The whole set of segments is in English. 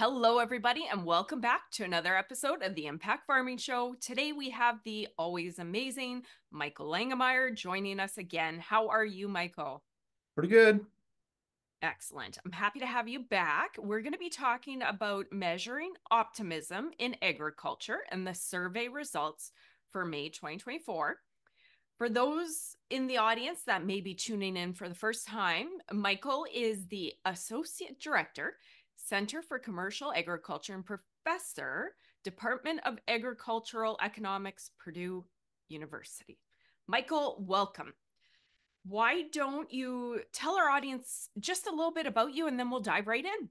Hello, everybody, and welcome back to another episode of the Impact Farming Show. Today, we have the always amazing Michael Langemeier joining us again. How are you, Michael? Pretty good. Excellent. I'm happy to have you back. We're going to be talking about measuring optimism in agriculture and the survey results for May 2024. For those in the audience that may be tuning in for the first time, Michael is the Associate Director, Center for Commercial Agriculture and Professor, Department of Agricultural Economics, Purdue University. Michael, welcome. Why don't you tell our audience just a little bit about you and then we'll dive right in?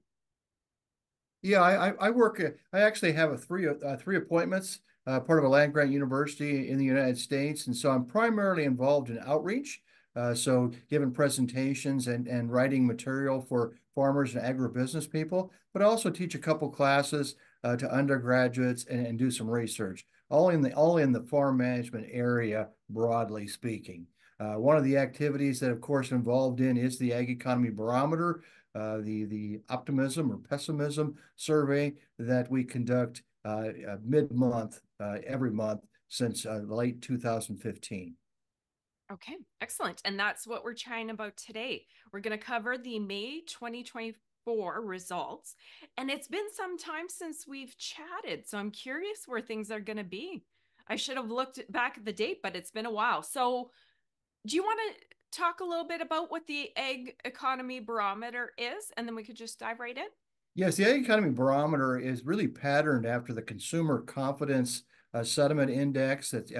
Yeah, I work. I actually have three appointments, part of a land grant university in the United States, and so I'm primarily involved in outreach. So giving presentations and writing material for farmers and agribusiness people, but I also teach a couple classes to undergraduates and do some research, all in the farm management area, broadly speaking. One of the activities that, of course, involved in is the Ag Economy Barometer, the optimism or pessimism survey that we conduct mid-month every month since late 2015. Okay, excellent. And that's what we're chatting about today. We're going to cover the May 2024 results. And it's been some time since we've chatted. So I'm curious where things are going to be. I should have looked back at the date, but it's been a while. So, do you want to talk a little bit about what the Ag Economy Barometer is? And then we could just dive right in. Yes, the Ag Economy Barometer is really patterned after the Consumer Confidence Sentiment Index that's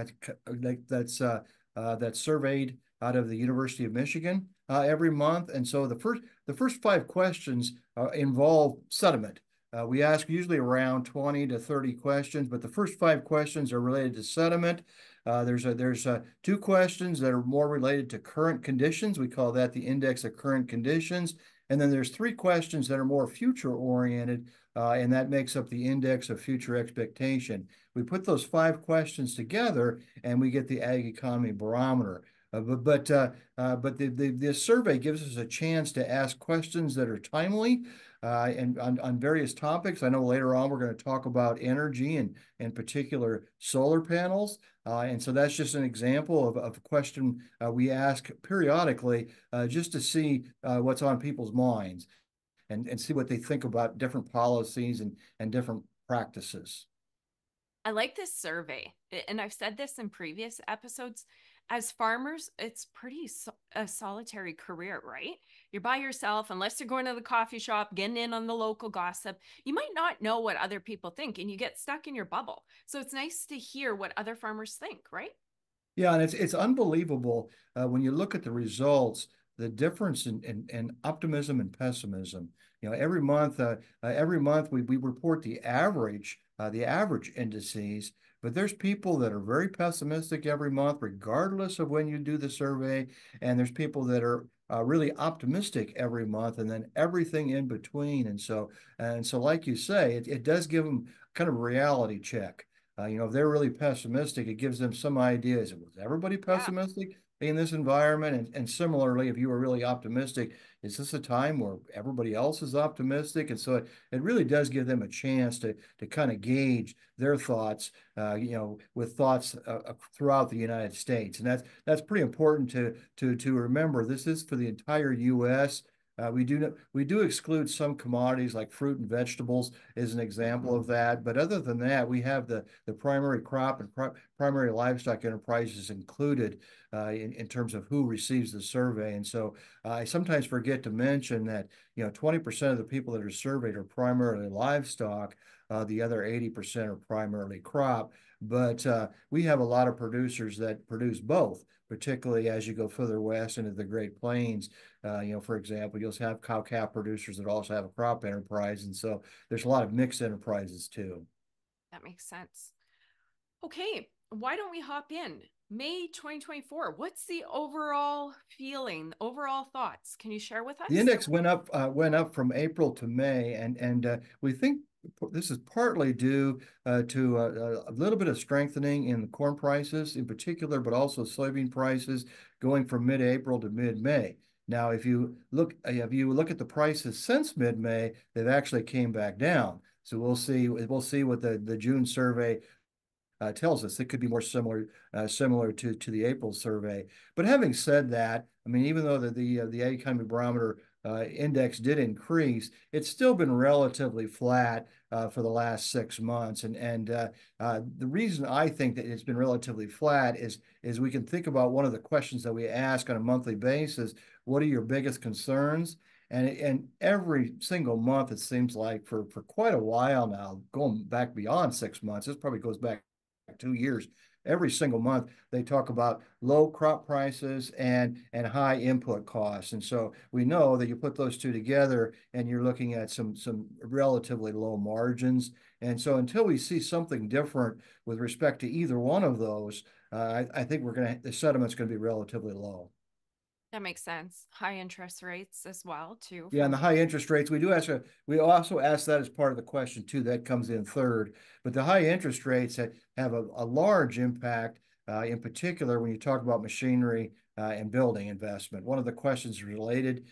surveyed out of the University of Michigan every month. And so the first five questions involve sentiment. We ask usually around 20 to 30 questions, but the first five questions are related to sentiment. There's two questions that are more related to current conditions. We call that the index of current conditions. And then there's three questions that are more future oriented, and that makes up the index of future expectation. We put those five questions together and we get the Ag Economy Barometer. This survey gives us a chance to ask questions that are timely and on various topics. I know later on we're going to talk about energy and in particular solar panels. And so that's just an example of a question we ask periodically just to see what's on people's minds and see what they think about different policies and different practices. I like this survey. And I've said this in previous episodes. As farmers, it's a solitary career, right? You're by yourself, unless you're going to the coffee shop, getting in on the local gossip. You might not know what other people think and you get stuck in your bubble. So it's nice to hear what other farmers think, right? Yeah, and it's unbelievable when you look at the results, the difference in optimism and pessimism. Every month we report the average indices, but there's people that are very pessimistic every month, regardless of when you do the survey, and there's people that are really optimistic every month, and then everything in between. And so, like you say, it does give them kind of a reality check. If they're really pessimistic, it gives them some ideas. Was everybody Yeah. pessimistic in this environment? And similarly, if you were really optimistic, is this a time where everybody else is optimistic? And so it really does give them a chance to kind of gauge their thoughts, with thoughts throughout the United States. And that's pretty important to remember. This is for the entire U.S. We do exclude some commodities like fruit and vegetables is an example of that. But other than that, we have the primary crop and primary livestock enterprises included in terms of who receives the survey. And so I sometimes forget to mention that 20% of the people that are surveyed are primarily livestock. The other 80% are primarily crop. But we have a lot of producers that produce both, particularly as you go further west into the Great Plains. For example, you'll have cow-calf producers that also have a crop enterprise. And so there's a lot of mixed enterprises too. That makes sense. Okay, why don't we hop in? May 2024. What's the overall feeling, overall thoughts? Can you share with The us? index went up from April to May, and we think this is partly due to a little bit of strengthening in the corn prices in particular, but also soybean prices going from mid-April to mid-May. Now, if you look at the prices since mid-May, they've actually came back down. So we'll see what the June survey tells us. It could be more similar to the April survey. But having said that, I mean, even though the Ag Economy Barometer index did increase, it's still been relatively flat for the last 6 months. And the reason I think that it's been relatively flat is we can think about one of the questions that we ask on a monthly basis. What are your biggest concerns? And every single month, it seems like for quite a while now, going back beyond 6 months, this probably goes back 2 years. Every single month, they talk about low crop prices and high input costs. And so we know that you put those two together, and you're looking at some relatively low margins. And so until we see something different with respect to either one of those, I think the sentiment's going to be relatively low. That makes sense. High interest rates as well, too, Yeah, and from the high interest rates, we also ask that as part of the question too. That comes in third. But the high interest rates have a large impact, in particular when you talk about machinery and building investment. One of the questions related,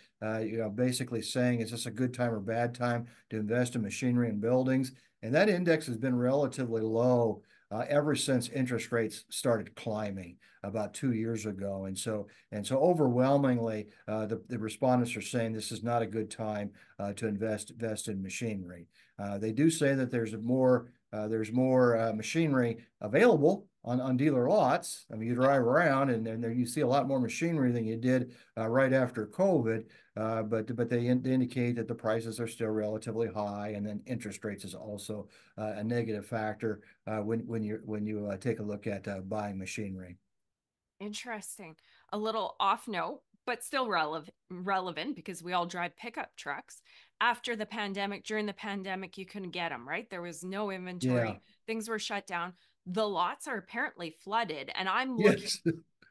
basically saying, is this a good time or bad time to invest in machinery and buildings? And that index has been relatively low ever since interest rates started climbing about 2 years ago. And so overwhelmingly, the respondents are saying this is not a good time to invest in machinery. They do say that there's more machinery available on dealer lots. I mean, you drive around and there you see a lot more machinery than you did right after COVID. But they indicate that the prices are still relatively high, and then interest rates is also a negative factor when you take a look at buying machinery. interesting. A little off note, but still relevant because we all drive pickup trucks. After the pandemic, during the pandemic, you couldn't get them, right? There was no Yeah. inventory, things were shut down. The lots are apparently flooded, and I'm looking, Yes.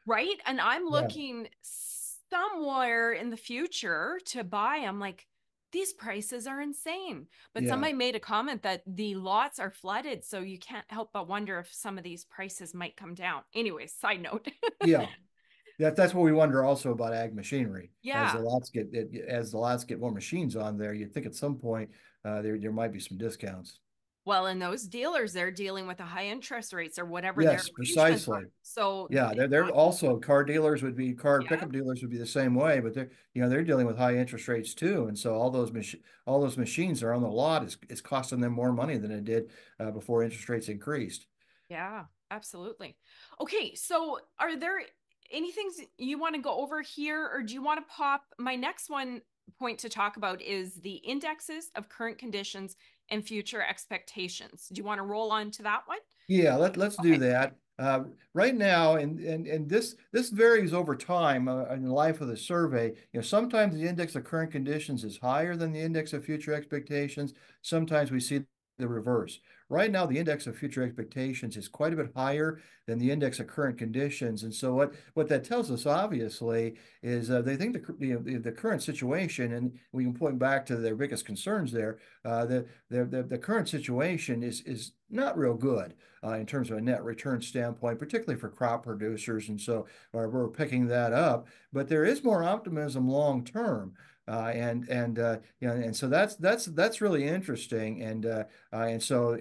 right? And I'm Yeah. looking somewhere in the future to buy. I'm like, these prices are insane. But Yeah. somebody made a comment that the lots are flooded, so you can't help but wonder if some of these prices might come down. Anyways, side note. Yeah. That's what we wonder also about ag machinery. As the Yeah. lots get as the lots get more machines on there, you think at some point there might be some discounts. Well, and those dealers, they're dealing with the high interest rates or whatever their Yes, arrangements are. precisely. So, Yeah, they're also car yeah, pickup dealers would be the same way, but they're dealing with high interest rates too, and so all those machines that are on the lot is costing them more money than it did before interest rates increased. yeah, absolutely. Okay, so are there any things you want to go over here, or do you want to pop? My next one point to talk about is the indexes of current conditions and future expectations. Do you want to roll on to that one? Yeah, let's do Okay. that. Right now, and this varies over time in the life of the survey. Sometimes the index of current conditions is higher than the index of future expectations. Sometimes we see the reverse. Right now, the index of future expectations is quite a bit higher than the index of current conditions. And so what that tells us, obviously, is they think the current situation, and we can point back to their biggest concerns there, the current situation is not real good in terms of a net return standpoint, particularly for crop producers. And so we're picking that up. But there is more optimism long term. And so that's really interesting, and so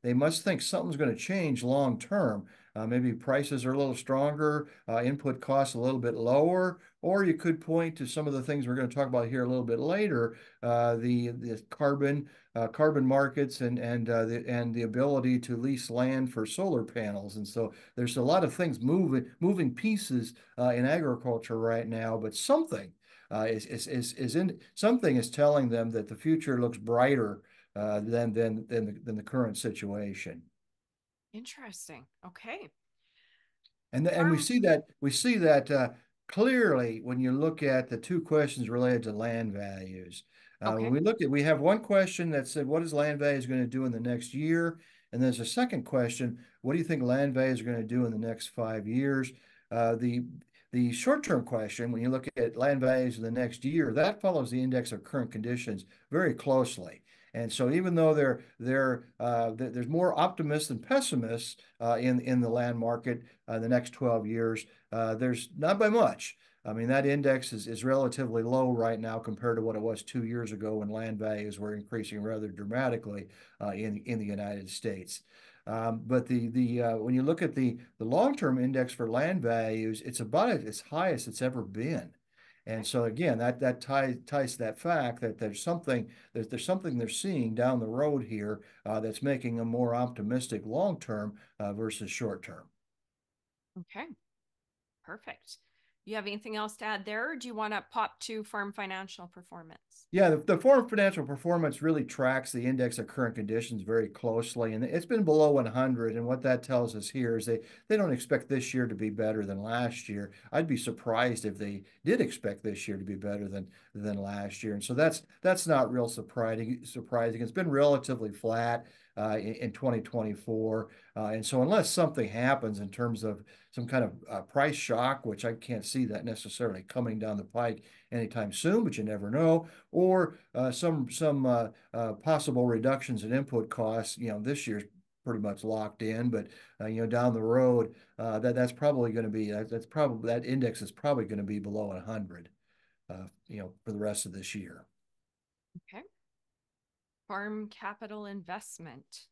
they must think something's going to change long term. Maybe prices are a little stronger, input costs a little bit lower, or you could point to some of the things we're going to talk about here a little bit later, the carbon markets and the ability to lease land for solar panels. And so there's a lot of things moving pieces in agriculture right now, but something is telling them that the future looks brighter than the current situation. Interesting. Okay. And Farm. we see that clearly when you look at the two questions related to land values. When Okay. we have one question that said, what is land values going to do in the next year? And there's a second question, what do you think land values are going to do in the next 5 years? The short-term question, when you look at land values in the next year, that follows the index of current conditions very closely. And so even though there's more optimists than pessimists in the land market the next 12 years, there's not by much. I mean, that index is relatively low right now compared to what it was 2 years ago when land values were increasing rather dramatically in the United States. But the when you look at the long-term index for land values, it's about as high as it's ever been. And so again, that ties to that fact that there's something they're seeing down the road here that's making them more optimistic long term versus short term. Okay, perfect. You have anything else to add there, or do you want to pop to farm financial performance? Yeah, the Foreign Financial Performance really tracks the index of current conditions very closely, and it's been below 100. And what that tells us here is they don't expect this year to be better than last year. I'd be surprised if they did expect this year to be better than last year. And so that's not real surprising. It's been relatively flat in 2024. And so unless something happens in terms of some kind of price shock, which I can't see that necessarily coming down the pike anytime soon, but you never know, or some possible reductions in input costs. This year's pretty much locked in, but down the road, that's probably going to be that index is probably going to be below 100, for the rest of this year. Okay. Farm capital investment.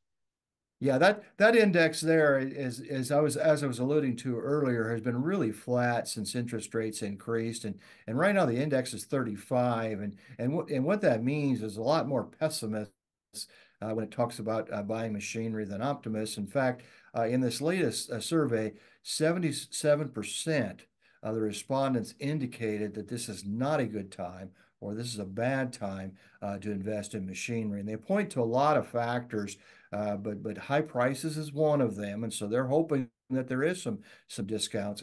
Yeah, that index there is as I was alluding to earlier, has been really flat since interest rates increased, and right now the index is 35, and what that means is a lot more pessimists when it talks about buying machinery than optimists. In fact, in this latest survey, 77% of the respondents indicated that this is not a good time or this is a bad time to invest in machinery, and they point to a lot of factors. But high prices is one of them, and so they're hoping that there is some discounts,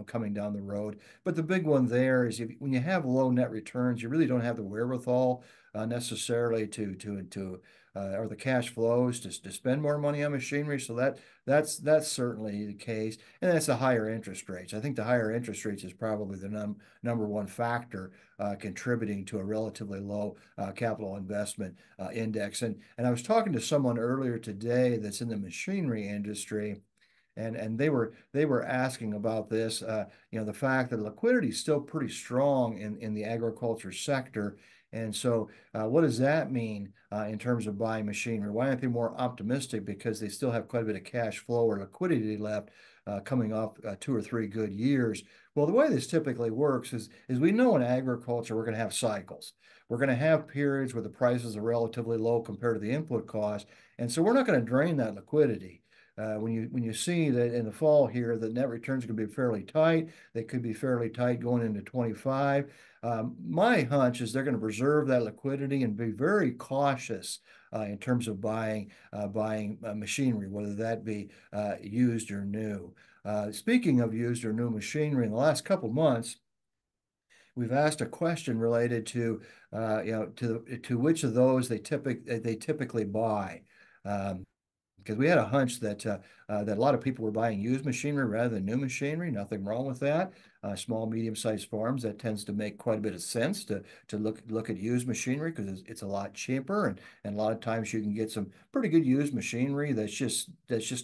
coming down the road. But the big one there is when you have low net returns, you really don't have the wherewithal necessarily to or the cash flows to spend more money on machinery. So that's certainly the case, and that's the higher interest rates. I think the higher interest rates is probably the number one factor contributing to a relatively low capital investment index. And I was talking to someone earlier today that's in the machinery industry, and they were asking about this, the fact that liquidity is still pretty strong in the agriculture sector. And so, what does that mean in terms of buying machinery? Why aren't they more optimistic? Because they still have quite a bit of cash flow or liquidity left coming off 2 or 3 good years. Well, the way this typically works is we know in agriculture we're going to have cycles. We're going to have periods where the prices are relatively low compared to the input cost, and so we're not going to drain that liquidity. When you see that in the fall here, the net returns are going to be fairly tight. They could be fairly tight going into 25. My hunch is they're going to preserve that liquidity and be very cautious in terms of buying machinery, whether that be used or new. Speaking of used or new machinery, in the last couple months, we've asked a question related to to which of those they typically buy. Because we had a hunch that that a lot of people were buying used machinery rather than new machinery. Nothing wrong with that. Small, medium-sized farms, that tends to make quite a bit of sense to look at used machinery because it's a lot cheaper, and a lot of times you can get some pretty good used machinery that's just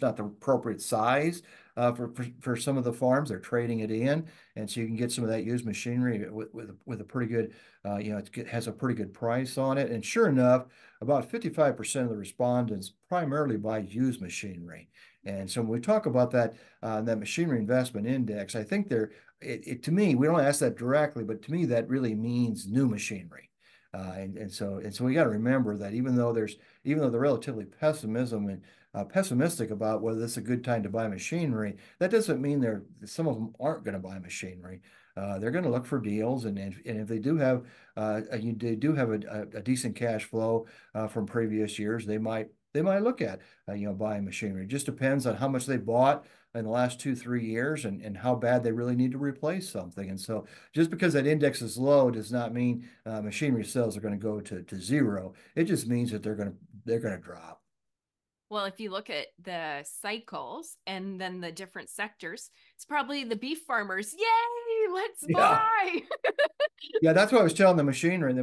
not the appropriate size for some of the farms. They're trading it in, and so you can get some of that used machinery with a pretty good, it has a pretty good price on it. And sure enough, about 55% of the respondents primarily buy used machinery. And so when we talk about that machinery investment index, I think to me, we don't ask that directly, but to me that really means new machinery. And so we got to remember that even though they're relatively pessimistic about whether this is a good time to buy machinery, that doesn't mean some of them aren't going to buy machinery. They're going to look for deals, and if they do have a decent cash flow from previous years, they might look at buying machinery. It just depends on how much they bought in the last 2, 3 years and how bad they really need to replace something. And so just because that index is low does not mean machinery sales are going to go to zero. It just means that they're going to drop. Well, if you look at the cycles and then the different sectors, it's probably the beef farmers. Yay, let's Yeah. buy. Yeah, that's what I was telling the machinery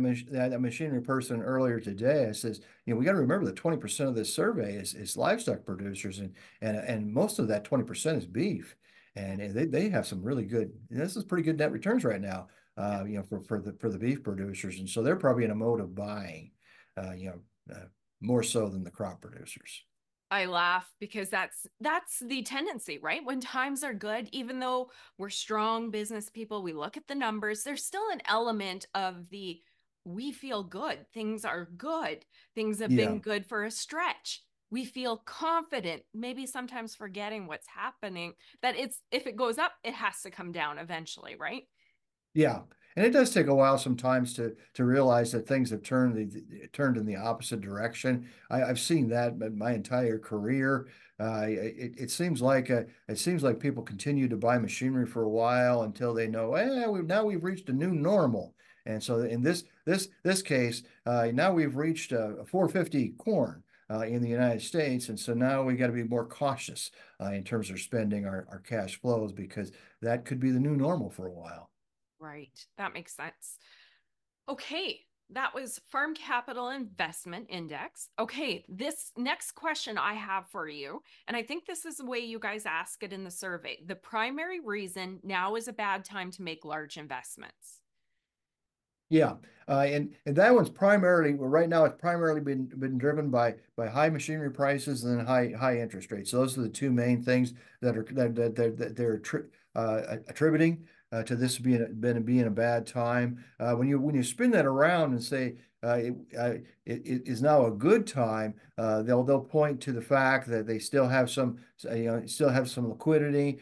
person earlier today. I says, we got to remember that 20% of this survey is livestock producers, and most of that 20% is beef. Yeah. and they have some really good. This is pretty good net returns right now. Yeah. For the beef producers, and so they're probably in a mode of buying, uh, you more so than the crop producers. I laugh because that's the tendency, right? When times are good, even though we're strong business people, we look at the numbers, there's still an element of the we feel good. Things are good. Things have Yeah. been good for a stretch. We feel confident, maybe sometimes forgetting what's happening, that it's if it goes up, it has to come down eventually, right? Yeah, and it does take a while sometimes to realize that things have turned in the opposite direction. I've seen that my entire career. It seems like people continue to buy machinery for a while until they know, now we've reached a new normal. And so in this case, now we've reached 450 corn. In the United States, and so now we got to be more cautious in terms of spending our cash flows because that could be the new normal for a while. Right. That makes sense. Okay, that was Farm Capital Investment Index. Okay, this next question I have for you, and I think this is the way you guys ask it in the survey. The primary reason now is a bad time to make large investments. Yeah, and that one's primarily well, right now. It's primarily been driven by high machinery prices and then high interest rates. So those are the two main things that they're attributing to this being a bad time. When you spin that around and say it is now a good time, they'll point to the fact that they still have some liquidity,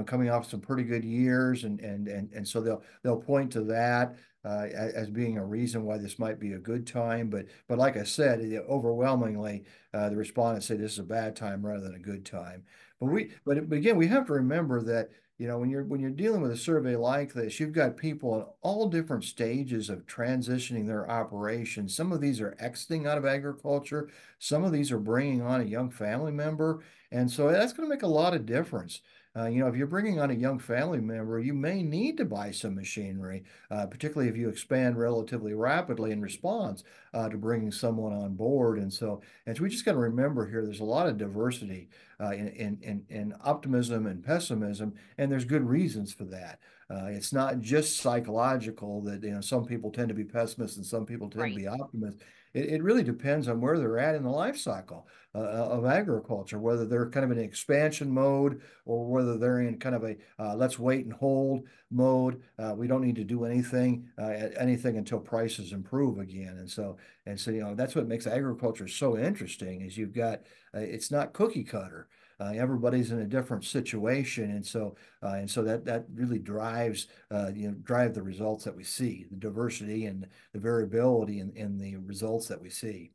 coming off some pretty good years, and so they'll point to that as being a reason why this might be a good time. But like I said, overwhelmingly, the respondents say this is a bad time rather than a good time. Right. But again, we have to remember that when you're dealing with a survey like this, you've got people at all different stages of transitioning their operations. Some of these are exiting out of agriculture. Some of these are bringing on a young family member, and so that's going to make a lot of difference. If you're bringing on a young family member, you may need to buy some machinery, particularly if you expand relatively rapidly in response to bringing someone on board. And so we just got to remember here, there's a lot of diversity in optimism and pessimism, and there's good reasons for that. It's not just psychological that some people tend to be pessimists and some people tend to Right. be optimists. It really depends on where they're at in the life cycle of agriculture, whether they're kind of in an expansion mode or whether they're in kind of a let's wait and hold mode. We don't need to do anything until prices improve again. And so that's what makes agriculture so interesting is you've got it's not cookie cutter. Everybody's in a different situation, and so that really drive the results that we see, the diversity and the variability in the results that we see.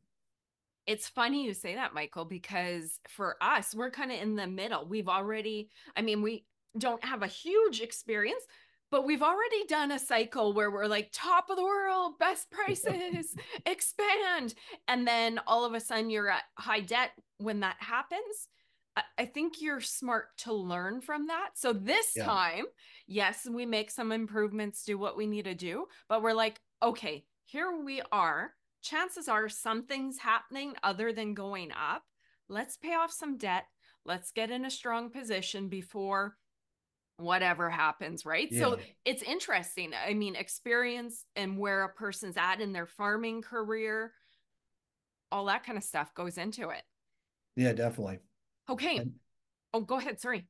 It's funny you say that, Michael, because for us, we're kind of in the middle. I mean, we don't have a huge experience, but we've already done a cycle where we're like top of the world, best prices, expand. And then all of a sudden you're at high debt when that happens. I think you're smart to learn from that. So this Yeah, time, yes, we make some improvements, do what we need to do, but we're like, okay, here we are, chances are something's happening other than going up. Let's pay off some debt. Let's get in a strong position before whatever happens, right? So yeah, it's interesting. I mean, experience and where a person's at in their farming career, all that kind of stuff goes into it. yeah, definitely. Okay. And Oh, go ahead. Sorry.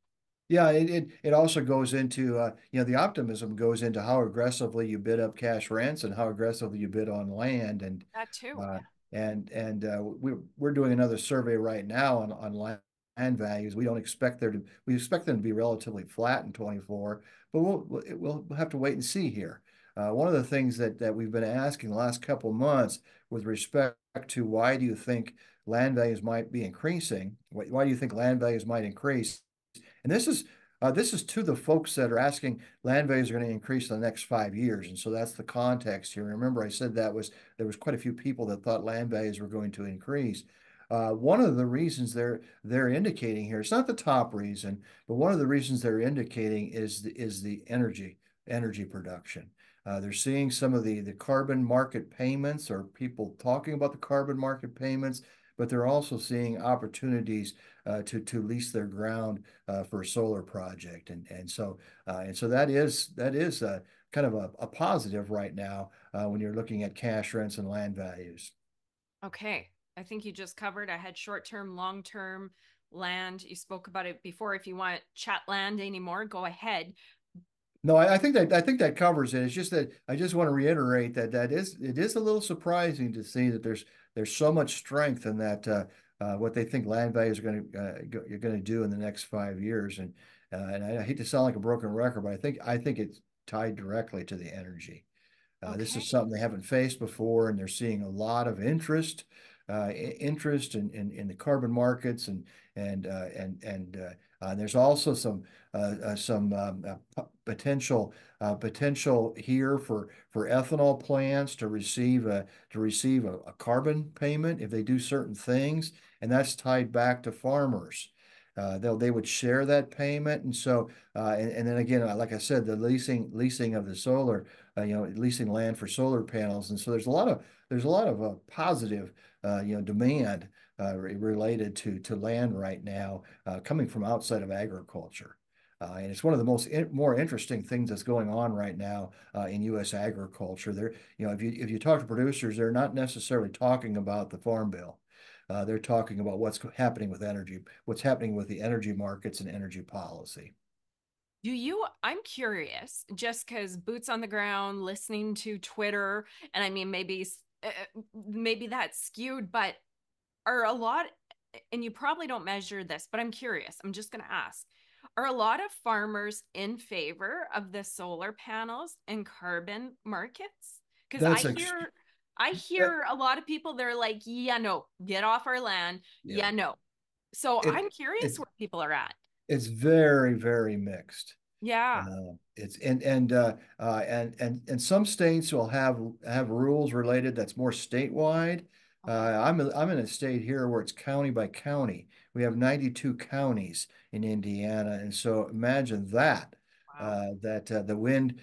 yeah, it also goes into the optimism goes into how aggressively you bid up cash rents and how aggressively you bid on land, That too. uh, we're doing another survey right now on land values. We expect them to be relatively flat in 24, but we'll have to wait and see here. One of the things that we've been asking the last couple of months with respect to why do you think land values might be increasing? Why do you think land values might increase? And this is to the folks that are asking land values are going to increase in the next 5 years. And so that's the context here. Remember, I said there was quite a few people that thought land values were going to increase. One of the reasons they're indicating here, it's not the top reason, but one of the reasons they're indicating is the energy production. They're seeing some of the carbon market payments or people talking about the carbon market payments but they're also seeing opportunities to lease their ground for a solar project, and so that is kind of a positive right now when you're looking at cash rents and land values. Okay. I think you just covered. I had short term, long term land. You spoke about it before. If you want chat land anymore, go ahead. No, I think that covers it. It's just that I just want to reiterate that it is a little surprising to see that there's so much strength in that what they think land values are you're going to do in the next 5 years, and I hate to sound like a broken record, but I think it's tied directly to the energy. This is Okay. something they haven't faced before, and they're seeing a lot of interest in the carbon markets, and there's also some potential here for ethanol plants to receive a carbon payment if they do certain things, and that's tied back to farmers. They would share that payment, and so and then again, like I said, the leasing of the solar, leasing land for solar panels, and so there's a lot of positive demand related to land right now coming from outside of agriculture. And it's one of the more interesting things that's going on right now in U.S. agriculture. If you talk to producers, they're not necessarily talking about the farm bill. They're talking about what's happening with energy, what's happening with the energy markets and energy policy. I'm curious, just because boots on the ground, listening to Twitter, and I mean, maybe that's skewed, but are a lot, and you probably don't measure this, but I'm curious. I'm just going to ask, are a lot of farmers in favor of the solar panels and carbon markets? Because That's a I hear a lot of people, they're like, yeah, no, get off our land. Yeah. Yeah, no. So It I'm curious it's where people are at. it's very mixed. Yeah. It's and some states will have rules related that's more statewide. Okay. I'm in a state here where it's county by county. We have 92 counties in Indiana, and so imagine that Wow. the wind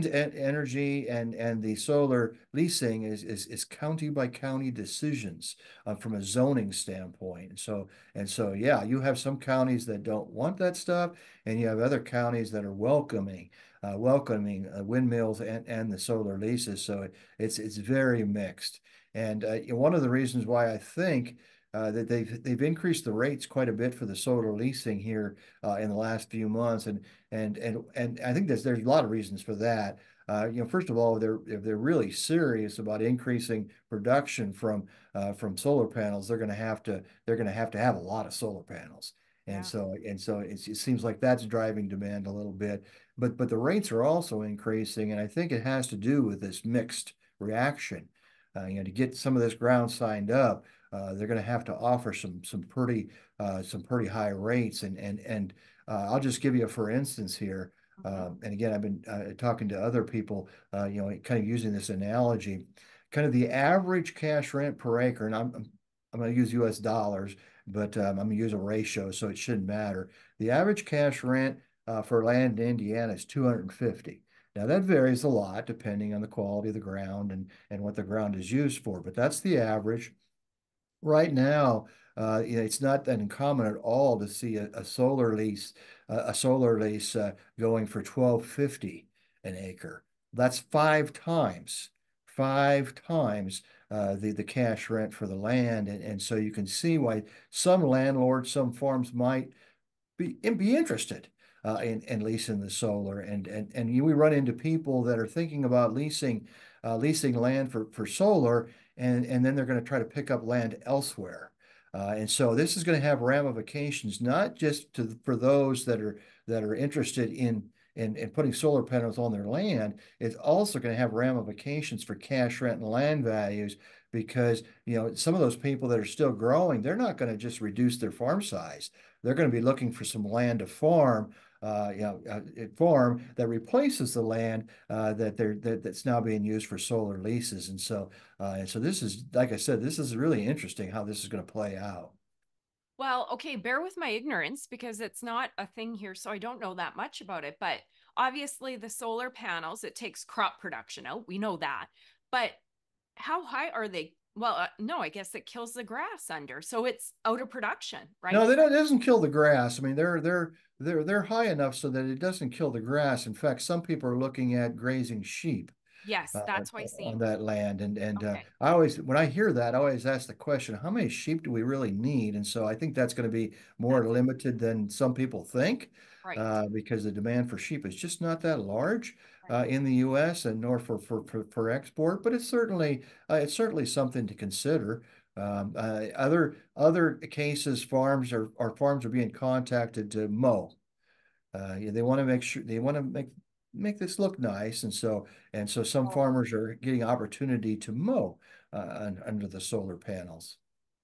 energy and the solar leasing is county by county decisions from a zoning standpoint. And so yeah, you have some counties that don't want that stuff, and you have other counties that are welcoming windmills and the solar leases. So it's very mixed. And one of the reasons why I think that they've increased the rates quite a bit for the solar leasing here in the last few months, and I think there's a lot of reasons for that. First of all, if they're really serious about increasing production from solar panels, they're going to have a lot of solar panels. And Yeah. so it seems like that's driving demand a little bit, but the rates are also increasing, and I think it has to do with this mixed reaction. To get some of this ground signed up, they're going to have to offer some pretty high rates, and I'll just give you a for instance here. Mhm. And again, I've been talking to other people, kind of using this analogy. Kind of the average cash rent per acre, and I'm going to use U.S. dollars, but I'm going to use a ratio, so it shouldn't matter. The average cash rent for land in Indiana is 250. Now that varies a lot depending on the quality of the ground and what the ground is used for, but that's the average. Right now, it's not that uncommon at all to see a solar lease going for 1250 an acre. That's five times the cash rent for the land, and so you can see why some landlords, some farms might be interested in leasing the solar, and we run into people that are thinking about leasing land for solar, and then they're going to try to pick up land elsewhere. And so this is going to have ramifications not just for those that are interested in putting solar panels on their land. It's also going to have ramifications for cash rent and land values, because some of those people that are still growing, they're not going to just reduce their farm size. They're going to be looking for some land to farm that replaces the land that's now being used for solar leases. And so this is, like I said, this is really interesting how this is going to play out. Well, okay, bear with my ignorance because it's not a thing here, so I don't know that much about it. But obviously, the solar panels, it takes crop production out. We know that. But how high are they? Well, no, I guess it kills the grass under. So it's out of production, No, right? they don't. It doesn't kill the grass. I mean, they're high enough so that it doesn't kill the grass. In fact, some people are looking at grazing sheep Yes, uh, that's what I on seen. that land. And Okay. I always, when I hear that, I always ask the question, how many sheep do we really need? And so I think that's going to be more That's limited than some people think, right. because the demand for sheep is just not that large Right. in the U.S. and nor for export. But it's certainly something to consider. Other cases, farms are being contacted to mow. They want to make sure they want to make this look nice, and so some Oh, farmers are getting opportunity to mow under the solar panels.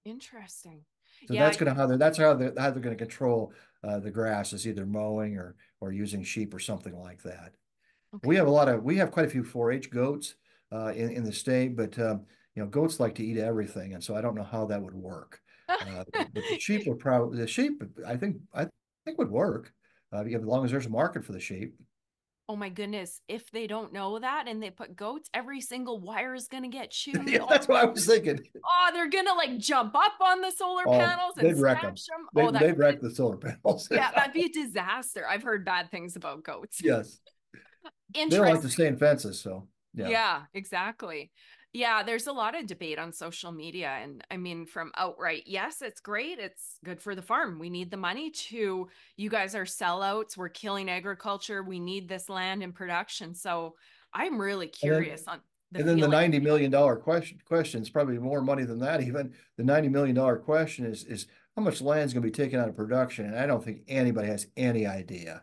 interesting. So Yeah. that's how they're going to control the grass is either mowing or using sheep or something like that. Okay. We have quite a few 4-H goats in the state, but goats like to eat everything, and so I don't know how that would work. But the sheep I think would work as long as there's a market for the sheep. Oh my goodness. If they don't know that and they put goats, every single wire is going to get chewed. Yeah, Oh that's what I was thinking. oh, they're going to like jump up on the solar Oh, panels and they'd wreck them. smash them. They Oh, they'd wreck the solar panels. yeah, that'd be a disaster. I've heard bad things about goats. Yes, they don't like to Interesting. stay in fences, so yeah. Yeah, exactly. Yeah, there's a lot of debate on social media. And I mean, from outright, yes, it's great. It's good for the farm. We need the money to, you guys are sellouts. We're killing agriculture. We need this land in production. So I'm really And then curious on the and then the feeling. $90 million question is probably more money than that. Even the $90 million question is how much land is going to be taken out of production, and I don't think anybody has any idea.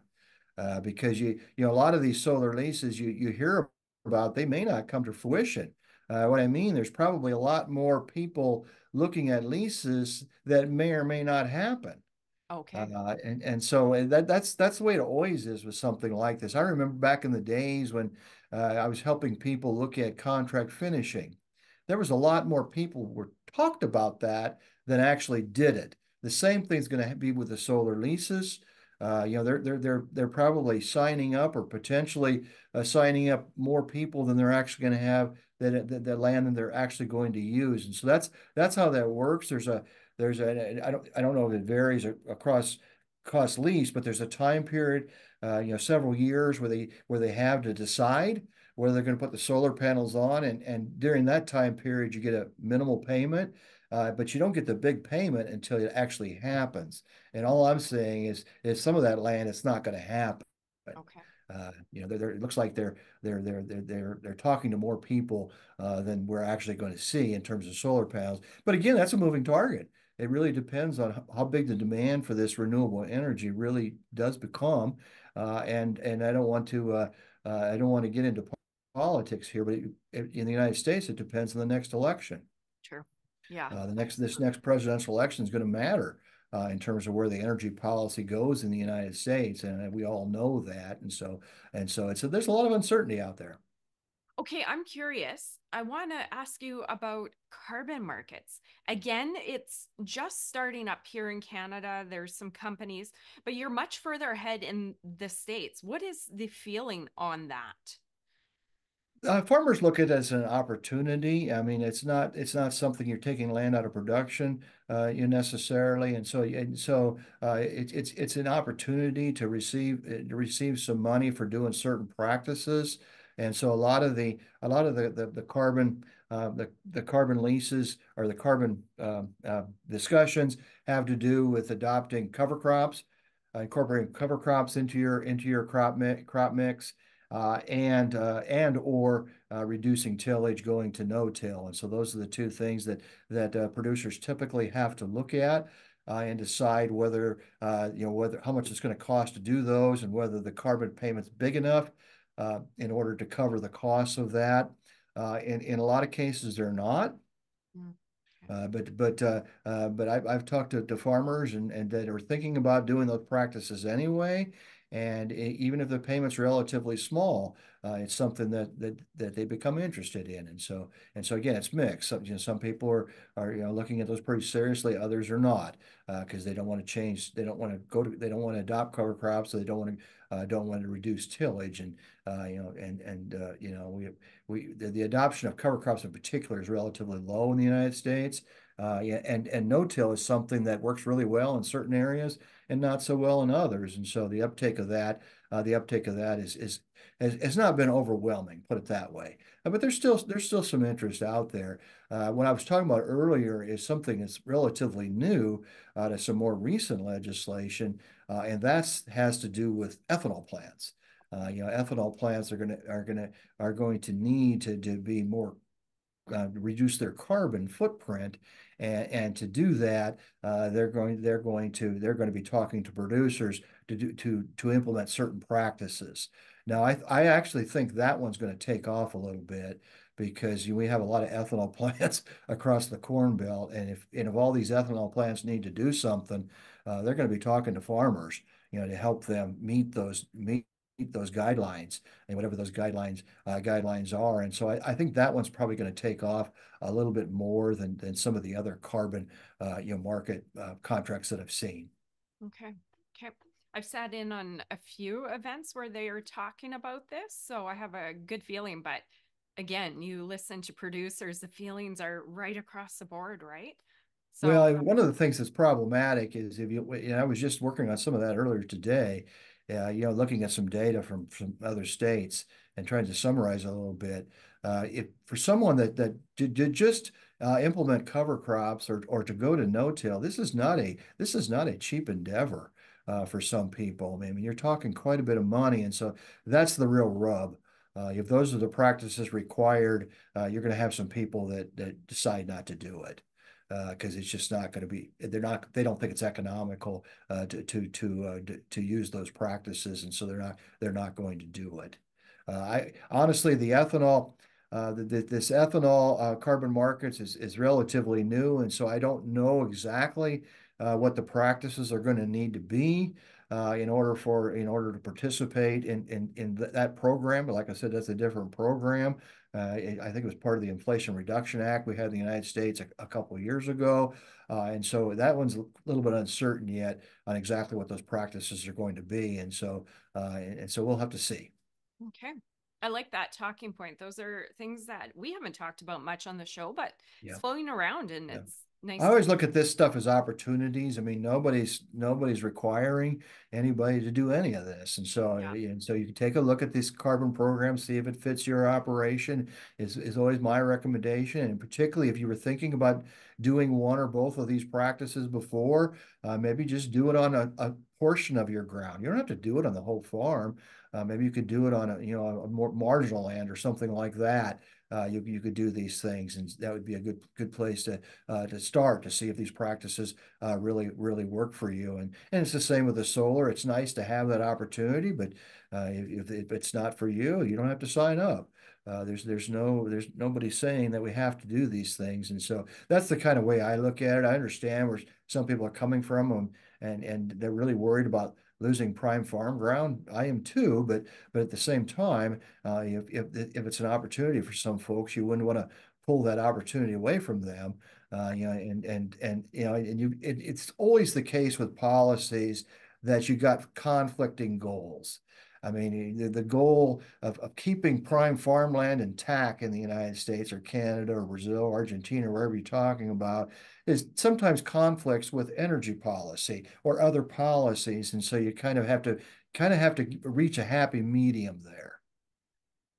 Because a lot of these solar leases you hear about, they may not come to fruition. What I mean, there's probably a lot more people looking at leases that may or may not happen. Okay. So that's the way it always is with something like this. I remember back in the days when I was helping people look at contract finishing. There was a lot more people who were talked about that than actually did it. The same thing's going to be with the solar leases. They're probably signing up or potentially signing up more people than they're actually going to have that land than they're actually going to use. And so that's how that works. I don't know if it varies across lease, but there's a time period, several years where they have to decide whether they're going to put the solar panels on, and during that time period, you get a minimal payment, but you don't get the big payment until it actually happens. And all I'm saying is some of that land, it's not going to happen. Okay. It looks like they're talking to more people than we're actually going to see in terms of solar panels. But again, that's a moving target. It really depends on how big the demand for this renewable energy really does become. And I don't want to get into politics here, but in the United States, it depends on the next election. True. Yeah. This next presidential election is going to matter in terms of where the energy policy goes in the United States, and we all know that. And so there's a lot of uncertainty out there. Okay, I'm curious. I want to ask you about carbon markets. Again, it's just starting up here in Canada. There's some companies, but you're much further ahead in the States. What is the feeling on that? Farmers look at it as an opportunity. I mean, it's not something you're taking land out of production, you necessarily, and so it's an opportunity to receive some money for doing certain practices, and so a lot of the carbon leases or the carbon discussions have to do with adopting cover crops, incorporating cover crops into your crop mix, and or reducing tillage, going to no-till. And so those are the two things that producers typically have to look at and decide whether how much it's going to cost to do those, and whether the carbon payment's big enough in order to cover the costs of that. In a lot of cases, they're not. Mm, okay. But I've talked to farmers and that are thinking about doing those practices anyway, And even if the payment's relatively small, it's something that they become interested in. And so again, it's mixed. Some people are looking at those pretty seriously. Others are not, because they don't want to change. They don't want to they don't want to adopt cover crops. So they don't want to reduce tillage. And the adoption of cover crops in particular is relatively low in the United States. Yeah, and no-till is something that works really well in certain areas and not so well in others. And so the uptake of that has not been overwhelming, put it that way. But there's still some interest out there. What I was talking about earlier is something that's relatively new to some more recent legislation, and that has to do with ethanol plants. Ethanol plants are going to need to be more reduce their carbon footprint, and to do that, they're going to be talking to producers to implement certain practices. Now, I actually think that one's going to take off a little bit because we have a lot of ethanol plants across the Corn Belt, and if all these ethanol plants need to do something, they're going to be talking to farmers, to help them meet those guidelines, and whatever those guidelines are. And so I think that one's probably going to take off a little bit more than some of the other carbon market contracts that I've seen. Okay. Okay. I've sat in on a few events where they are talking about this, so I have a good feeling. But again, you listen to producers, the feelings are right across the board, right? So, Well, one of the things that's problematic is I was just working on some of that earlier today, looking at some data from other states and trying to summarize a little bit. If for someone that did just implement cover crops or to go to no-till, this is not a cheap endeavor for some people. I mean, you're talking quite a bit of money, and so that's the real rub. If those are the practices required, you're going to have some people that decide not to do it because it's just not going to be. They don't think it's economical to use those practices, and so they're not going to do it. I honestly, the ethanol. This ethanol carbon markets is relatively new, and so I don't know exactly what the practices are going to need to be in order to participate in that program. But like I said, that's a different program. I think it was part of the Inflation Reduction Act we had in the United States a couple of years ago. And so that one's a little bit uncertain yet on exactly what those practices are going to be. And so we'll have to see. okay. I like that talking point. Those are things that we haven't talked about much on the show, but it's Yeah. floating around and Yeah. it's I nice to, always look at this stuff as opportunities. I mean, nobody's requiring anybody to do any of this, yeah. and so you can take a look at this carbon program, see if it fits your operation. Is always my recommendation, and particularly if you were thinking about doing one or both of these practices before, maybe just do it on a portion of your ground. You don't have to do it on the whole farm. Maybe you could do it on a more marginal land or something like that. You could do these things, and that would be a good place to start to see if these practices really work for you. And it's the same with the solar. It's nice to have that opportunity, but if it's not for you, you don't have to sign up. There's nobody saying that we have to do these things, and so that's the kind of way I look at it. I understand where some people are coming from, and they're really worried about losing prime farm ground. I am too, but at the same time, if it's an opportunity for some folks, you wouldn't want to pull that opportunity away from them. It's always the case with policies that you got conflicting goals. I mean, the goal of keeping prime farmland intact in the United States or Canada or Brazil or Argentina, or wherever you're talking about, is sometimes conflicts with energy policy or other policies. And so you kind of have to reach a happy medium there.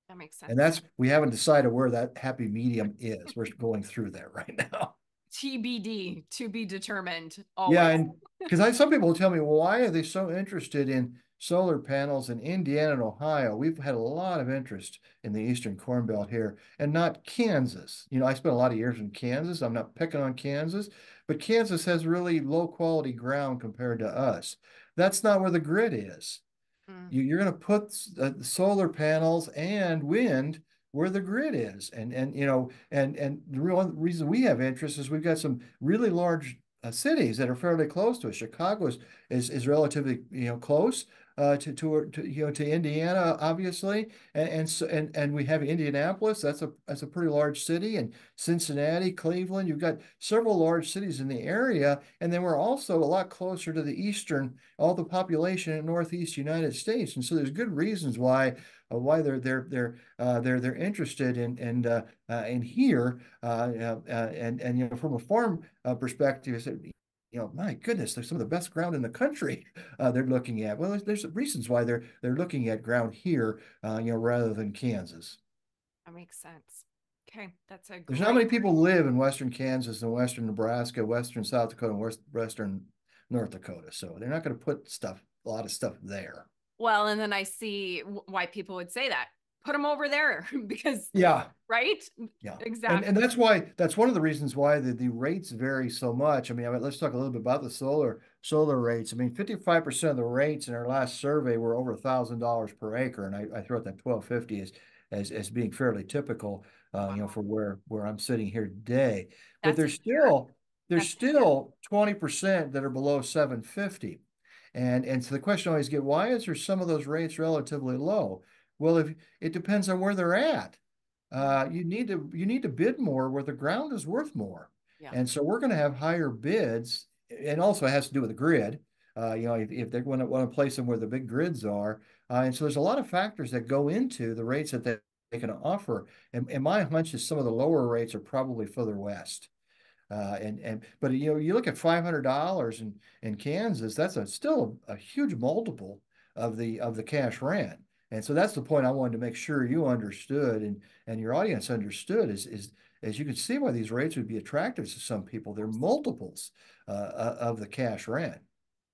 That makes And sense. we haven't decided where that happy medium is. We're going through that right now. TBD, to be determined, Yeah, always. and because some people tell me, well, why are they so interested in solar panels in Indiana and Ohio? We've had a lot of interest in the Eastern Corn Belt here, and not Kansas. I spent a lot of years in Kansas. I'm not picking on Kansas, but Kansas has really low quality ground compared to us. That's not where the grid is. Mm, You're going to put solar panels and wind where the grid is, and the real reason we have interest is we've got some really large cities that are fairly close to us. Chicago is relatively close, to Indiana, obviously, and we have Indianapolis. That's a pretty large city, and Cincinnati, Cleveland. You've got several large cities in the area, and then we're also a lot closer to the eastern, all the population in Northeast United States, and so there's good reasons why they're interested in here, and from a farm perspective, my goodness, there's some of the best ground in the country they're looking at. Well, there's reasons why they're looking at ground here, rather than Kansas. That makes sense. Okay, that's a There's not great. many people live in western Kansas and western Nebraska, western South Dakota, and western North Dakota, so they're not going to put a lot of stuff there. Well, and then I see why people would say that. Put them over there because, Yeah, right? yeah. And Exactly. that's one of the reasons why the rates vary so much. Let's talk a little bit about the solar rates. 55% of the rates in our last survey were over $1,000 per acre, and I throw out that 1250 as being fairly typical, Wow. for where I'm sitting here today. But That's a year. there's That's a year. still 20% that are below 750. And so the question I always get, why is there some of those rates relatively low? Well, if it depends on where they're at. You need to bid more where the ground is worth more. Yeah. And so we're going to have higher bids. And also it has to do with the grid. If they want to place them where the big grids are. And so there's a lot of factors that go into the rates that they can offer. And my hunch is some of the lower rates are probably further west. But you look at $500 in Kansas, that's still a huge multiple of the cash rent. And so that's the point I wanted to make sure you understood and your audience understood is as you can see why these rates would be attractive to some people. They're multiples of the cash rent.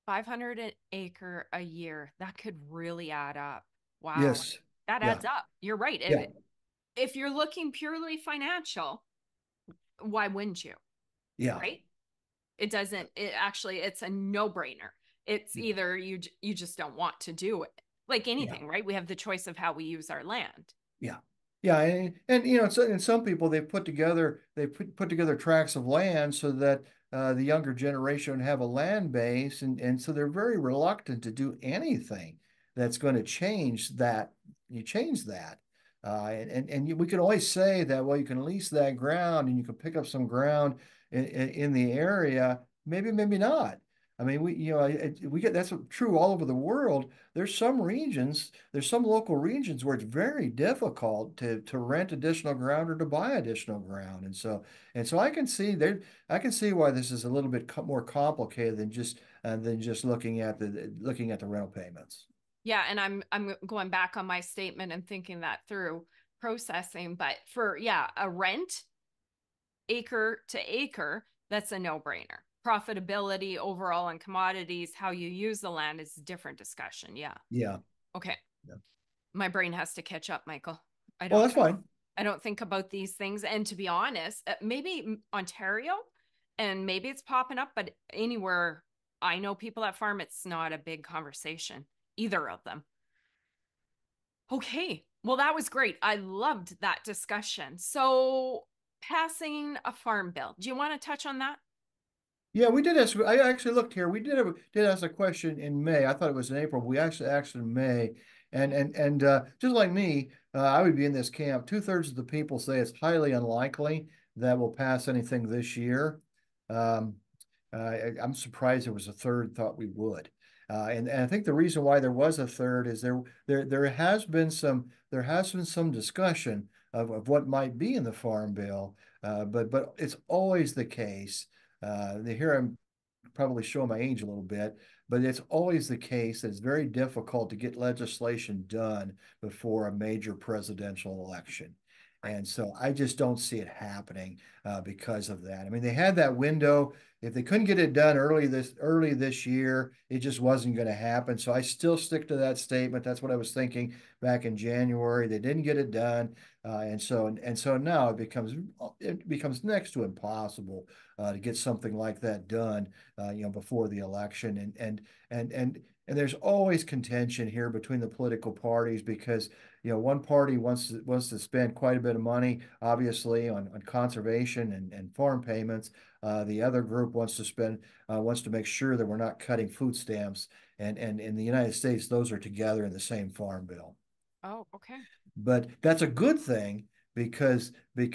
500 an acre a year. That could really add up. Wow. Yes. That Yeah. adds up. You're right. Yeah. If you're looking purely financial, why wouldn't you? Yeah. Right? It doesn't, it actually, it's a no-brainer. It's Yeah. either you just don't want to do it. Like Yeah. anything, right? We have the choice of how we use our land. Yeah. Yeah, and and some people they put together tracts of land so that the younger generation have a land base, and so they're very reluctant to do anything that's going to change that. You change that, we can always say that, well, you can lease that ground and you can pick up some ground in the area. Maybe not. We get that's true all over the world. There's some local regions where it's very difficult to rent additional ground or to buy additional ground. And so I can see why this is a little bit more complicated than just looking at the rental payments. Yeah, and I'm going back on my statement and thinking that through processing, but for yeah, a rent acre to acre, that's a no-brainer. Profitability overall on commodities, how you use the land is a different discussion. Yeah. Yeah. Okay. Yeah. My brain has to catch up, Michael. I Well, don't that's fine. I don't think about these things. And to be honest, maybe Ontario and maybe it's popping up, but anywhere I know people that farm, it's not a big conversation, either of them. Okay. Well, that was great. I loved that discussion. So, passing a farm bill. Do you want to touch on that? Yeah, we did ask. I actually looked here. We did ask a question in May. I thought it was in April. We actually asked in May, and just like me, I would be in this camp. Two-thirds of the people say it's highly unlikely that we'll pass anything this year. Um, I'm surprised there was a third thought we would. And I think the reason why there was a third is there has been some discussion of what might be in the farm bill, but it's always the case. Here I'm probably showing my age a little bit, but it's always the case that it's very difficult to get legislation done before a major presidential election. Right. And so I just don't see it happening because of that. They had that window. If they couldn't get it done early this year, it just wasn't going to happen. So I still stick to that statement. That's what I was thinking back in January. They didn't get it done. And so now it becomes next to impossible to get something like that done, before the election. And there's always contention here between the political parties because one party wants to spend quite a bit of money, obviously, on conservation and farm payments. The other group wants to make sure that we're not cutting food stamps. And in the United States, those are together in the same farm bill. Oh, okay. But that's a good thing because that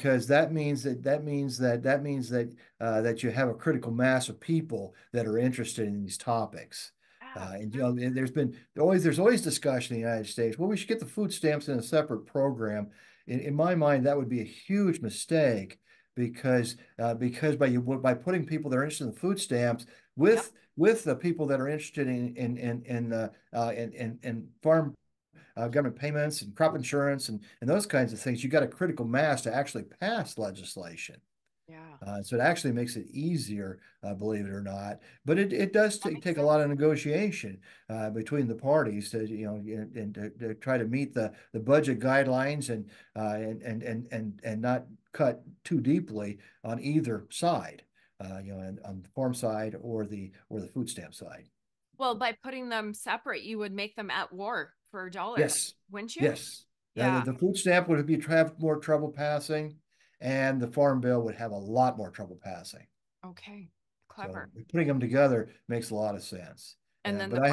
you have a critical mass of people that are interested in these topics. And Absolutely. there's always discussion in the United States. Well, we should get the food stamps in a separate program. In my mind, that would be a huge mistake because by putting people that are interested in the food stamps Yep. with the people that are interested in farm government payments and crop insurance and those kinds of things, you got a critical mass to actually pass legislation. Yeah. So it actually makes it easier, believe it or not. But it does That makes take a sense. lot of negotiation between the parties and to try to meet the budget guidelines and not cut too deeply on either side, on the farm side or the food stamp side. Well, by putting them separate, you would make them at war for dollars, Yes, wouldn't you? yes. The, Yeah. the food stamp would have more trouble passing, and the farm bill would have a lot more trouble passing. Okay. So Clever. putting them together makes a lot of sense. And then the But I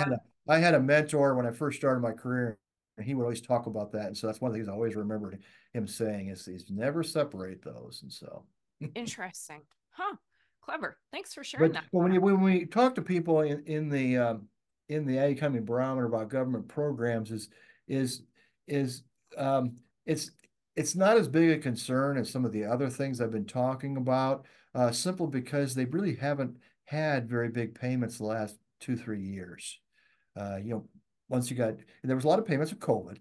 had farm. a mentor when I first started my career, and he would always talk about that. And so that's one of the things I always remembered him saying is never separate those. And so, Interesting. Huh. Clever. Thanks for sharing but that. when we talk to people in the Ag Economy Barometer about government programs, is is it's not as big a concern as some of the other things I've been talking about, simply because they really haven't had very big payments the last 2, 3 years. Uh, you know, once you got there was a lot of payments with COVID,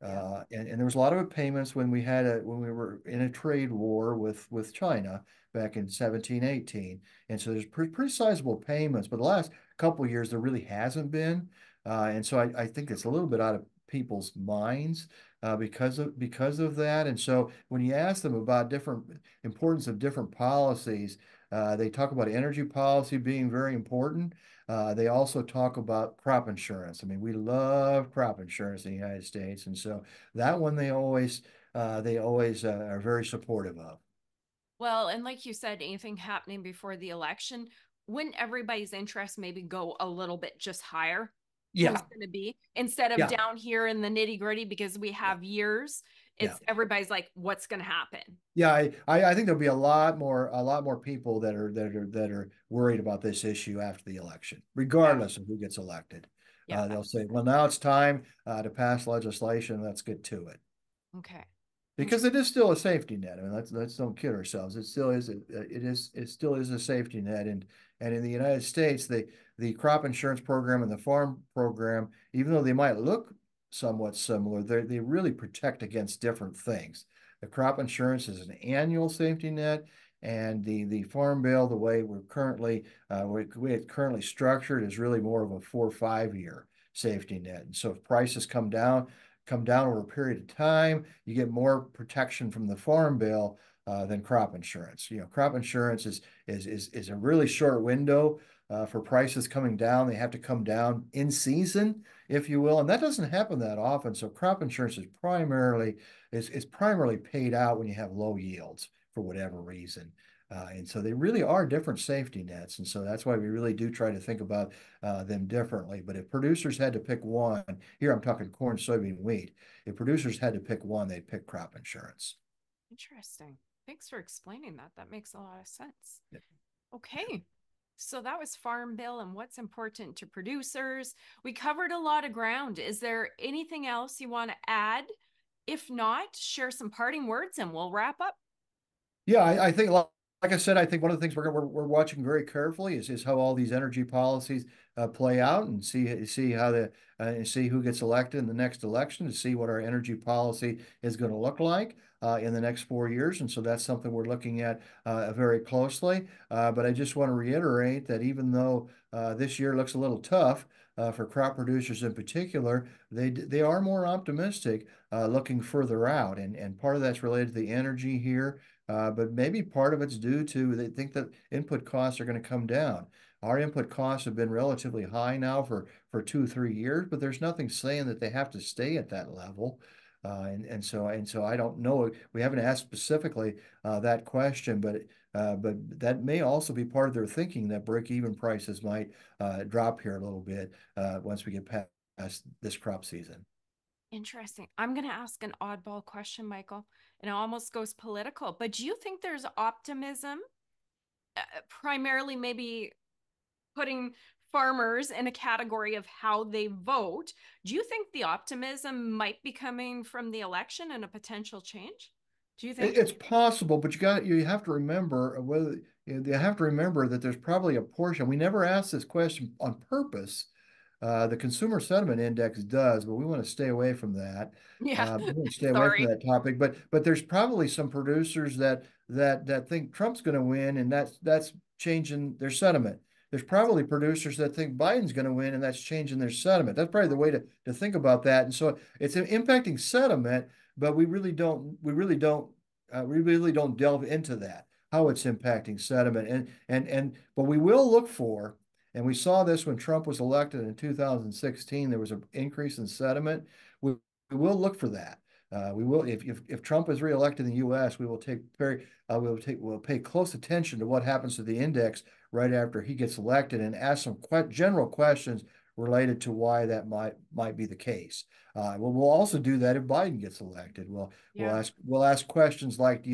Yeah. and there was a lot of payments when we were in a trade war with China back in 17, 18. And so there's pretty sizable payments, but the last couple of years there really hasn't been. And so I think it's a little bit out of people's minds because of that. And so when you ask them about different importance of different policies, they talk about energy policy being very important. They also talk about crop insurance. I mean, we love crop insurance in the United States, and so that one they always are very supportive of. Well, and like you said, anything happening before the election, wouldn't everybody's interest maybe go a little bit just higher? Who's Yeah, going to be instead of yeah, down here in the nitty gritty because we yeah, have years? yeah. It's everybody's like, what's going to happen? Yeah, I think there'll be a lot more people that are worried about this issue after the election, Yeah. regardless of who gets elected. Yeah. They'll say, well, now it's time to pass legislation. Let's get to it. Okay. Because it is still a safety net. I mean, let's don't kid ourselves. It still is a safety net, and in the United States, the crop insurance program and the farm program, even though they might look somewhat similar, they really protect against different things. The crop insurance is an annual safety net, and the farm bill, the way it's currently structured, is really more of a 4 or 5 year safety net. And so if prices come down over a period of time, you get more protection from the farm bill than crop insurance. Crop insurance is a really short window for prices coming down. They have to come down in season, if you will, and that doesn't happen that often. So crop insurance is primarily paid out when you have low yields for whatever reason. And so they really are different safety nets. And so that's why we really do try to think about them differently. But if producers had to pick one, here I'm talking corn, soybean, wheat, if producers had to pick one, they'd pick crop insurance. Interesting. Thanks for explaining that. That makes a lot of sense. Yeah. Okay. So that was Farm Bill and what's important to producers. We covered a lot of ground. Is there anything else you want to add? If not, share some parting words and we'll wrap up. Yeah, I think, like I said, I think one of the things we're watching very carefully is how all these energy policies play out and see who gets elected in the next election to see what our energy policy is going to look like in the next 4 years. And so that's something we're looking at very closely. But I just want to reiterate that even though this year looks a little tough for crop producers in particular. They are more optimistic looking further out, and part of that's related to the energy here, but maybe part of it's due to they think that input costs are going to come down. Our input costs have been relatively high now for 2 or 3 years, but there's nothing saying that they have to stay at that level. And so I don't know. We haven't asked specifically that question, but that may also be part of their thinking that break-even prices might drop here a little bit once we get past this crop season. Interesting. I'm going to ask an oddball question, Michael, and it almost goes political. But do you think there's optimism, primarily maybe putting farmers in a category of how they vote? Do you think the optimism might be coming from the election and a potential change? Do you think? It's possible, but you have to remember whether you have to remember that there's probably a portion. We never asked this question on purpose. The consumer sentiment index does, but we want to stay away from that. Yeah. We want to stay away from Sorry. that topic. But there's probably some producers that think Trump's going to win, and that's changing their sentiment. There's probably producers that think Biden's going to win, and that's changing their sentiment. That's probably the way to think about that. And so it's impacting sentiment, but we really don't delve into that, how it's impacting sentiment. But we will look for, and we saw this when Trump was elected in 2016, there was an increase in sentiment. We will look for that. We will, if Trump is reelected in the U.S., we will we'll pay close attention to what happens to the index right after he gets elected and ask some general questions related to why that might be the case. We'll also do that if Biden gets elected. Yeah. We'll ask questions like,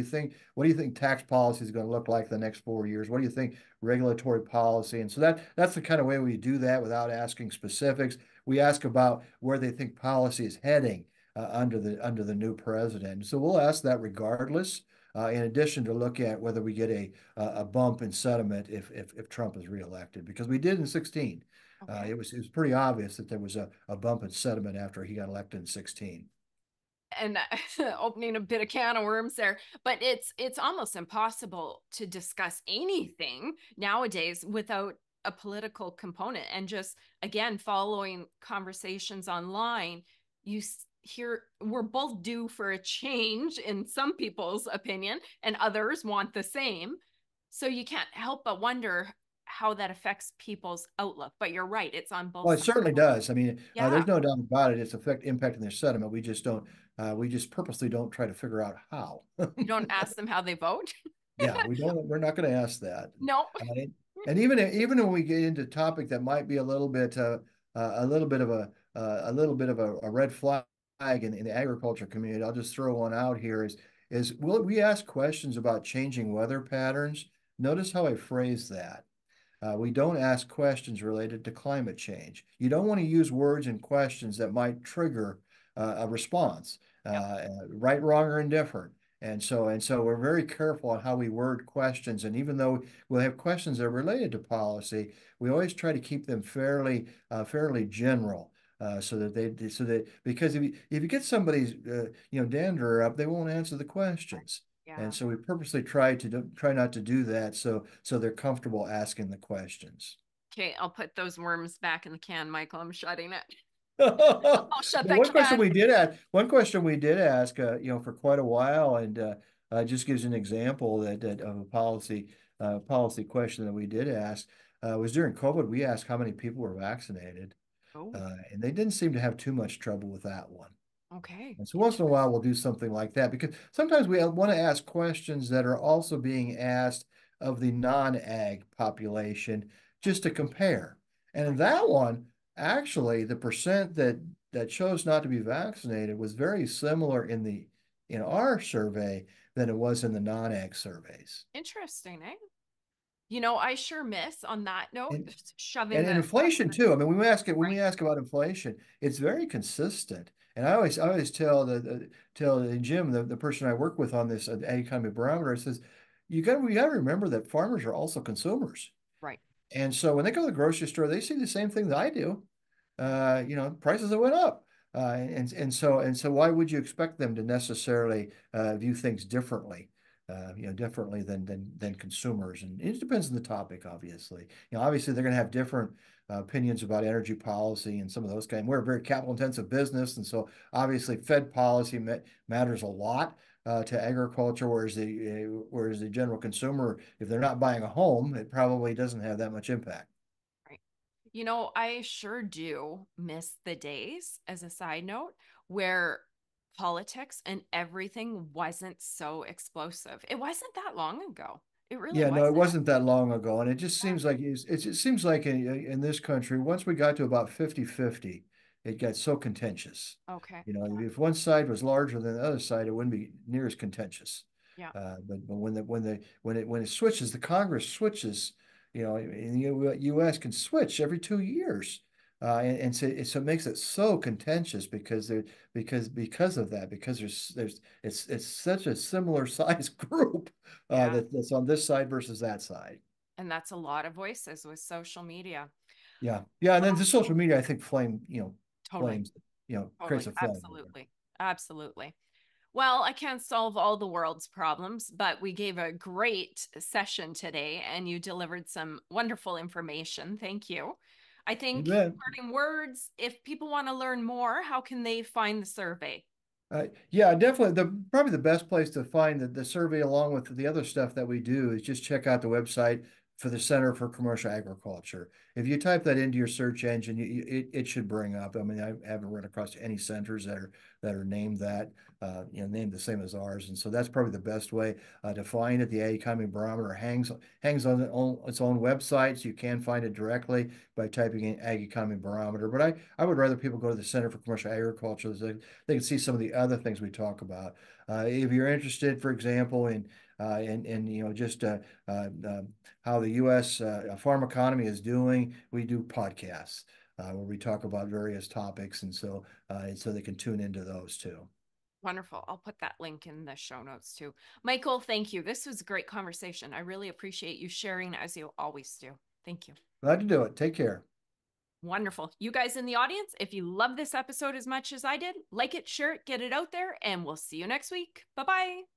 what do you think tax policy is going to look like the next 4 years? What do you think regulatory policy? And so that's the kind of way we do that without asking specifics. We ask about where they think policy is heading under the new president. So we'll ask that regardless. In addition to look at whether we get a bump in sentiment if Trump is reelected, because we did in 16. Okay. It was pretty obvious that there was a bump in sentiment after he got elected in 16. And opening a bit of can of worms there, but it's almost impossible to discuss anything nowadays without a political component. And just again, following conversations online, you hear we're both due for a change in some people's opinion, and others want the same. So you can't help but wonder how that affects people's outlook. But you're right, it's on both Well, it sides. certainly does. I mean, Yeah. there's no doubt about it. It's impacting their sentiment. We just purposely don't try to figure out how. You don't ask them how they vote. Yeah, we're not going to ask that. No. And even when we get into a topic that might be a little bit of a red flag in the agriculture community, I'll just throw one out here is will we ask questions about changing weather patterns? Notice how I phrase that. We don't ask questions related to climate change. You don't want to use words and questions that might trigger a response, Yep. right, wrong, or indifferent. And so we're very careful on how we word questions. And even though we'll have questions that are related to policy, we always try to keep them fairly general. So that because if you get somebody's dander up, they won't answer the questions. Yeah. And so we purposely try not to do that, so they're comfortable asking the questions. Okay, I'll put those worms back in the can, Michael. I'm shutting it. I'll shut that One question can. we did ask, for quite a while, and just gives an example that of a policy question that we did ask, was during COVID. We asked how many people were vaccinated, Oh, and they didn't seem to have too much trouble with that one. okay. And so once in a while, we'll do something like that because sometimes we want to ask questions that are also being asked of the non-ag population just to compare. And in Right. that one, actually, the percent that chose not to be vaccinated was very similar in our survey than it was in the non-ag surveys. Interesting, eh? I sure miss on that note, And shoving and the inflation too. I mean, when we right, ask about inflation, it's very consistent. And I always tell Jim, the person I work with on this Ag Economy Barometer, says we got to remember that farmers are also consumers. right. And so when they go to the grocery store, they see the same thing that I do. Yeah. Prices that went up. And so why would you expect them to necessarily view things differently? differently than consumers. And it depends on the topic, obviously. Obviously they're going to have different opinions about energy policy and some of those kind. We're a very capital intensive business, and so obviously Fed policy matters a lot to agriculture, whereas the general consumer, if they're not buying a home, it probably doesn't have that much impact. Right. I sure do miss the days, as a side note, where politics and everything wasn't so explosive. It wasn't that long ago. It really Yeah, no, it wasn't. wasn't that long ago, and it just seems like it seems like in this country, once we got to about 50-50, it got so contentious. Okay. If one side was larger than the other side, it wouldn't be near as contentious. Yeah. But when it switches, the Congress switches. In the U.S. can switch every 2 years, and so it makes it so contentious because of that, because it's such a similar size group Yeah. that's on this side versus that side. And that's a lot of voices with social media. Yeah, yeah, and then Well, the social media, I think, totally. flames, Totally. creates a flame. Absolutely. Absolutely. Well, I can't solve all the world's problems, but we gave a great session today and you delivered some wonderful information. Thank you. I You think bet. parting words, if people want to learn more, how can they find the survey? Yeah, definitely. Probably the best place to find the survey along with the other stuff that we do is just check out the website for the Center for Commercial Agriculture. If you type that into your search engine, it should bring up. I mean, I haven't run across any centers that are named that, named the same as ours, and so that's probably the best way to find it. The Ag Economy Barometer hangs on its own website, so you can find it directly by typing in Ag Economy Barometer. But I would rather people go to the Center for Commercial Agriculture. They can see some of the other things we talk about. If you're interested, for example, in just how the U.S. Farm economy is doing, we do podcasts where we talk about various topics, and so they can tune into those too. Wonderful. I'll put that link in the show notes too. Michael, thank you. This was a great conversation. I really appreciate you sharing as you always do. Thank you. Glad to do it. Take care. Wonderful. You guys in the audience, if you love this episode as much as I did, like it, share it, get it out there, and we'll see you next week. Bye bye.